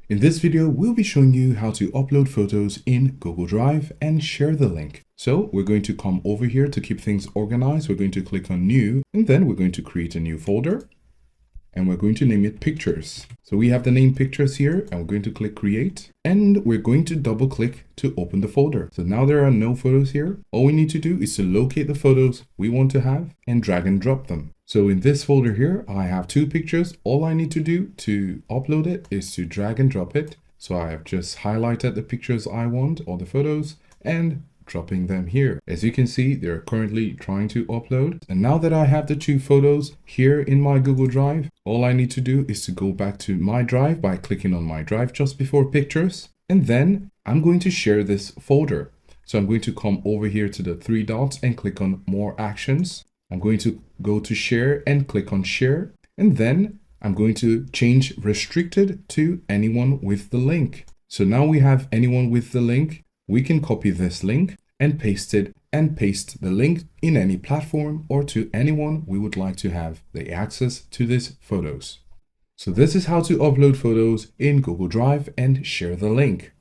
In this video, we'll be showing you how to upload photos in Google Drive and share the link. So we're going to come over here to keep things organized. We're going to click on New, and then we're going to create a new folder. And we're going to name it Pictures. So we have the name Pictures here, and we're going to click Create, and we're going to double click to open the folder. So now there are no photos here. All we need to do is to locate the photos we want to have and drag and drop them. So in this folder here, I have 2 pictures. All I need to do to upload it is to drag and drop it. So I have just highlighted the pictures I want, or the photos, and dropping them here. As you can see, they're currently trying to upload. And now that I have the 2 photos here in my Google Drive, all I need to do is to go back to my drive by clicking on my drive just before Pictures. And then I'm going to share this folder. So I'm going to come over here to the 3 dots and click on More Actions. I'm going to go to Share and click on Share. And then I'm going to change Restricted to anyone with the link. So now we have anyone with the link. We can copy this link and paste it, and paste the link in any platform or to anyone we would like to have the access to these photos. So this is how to upload photos in Google Drive and share the link.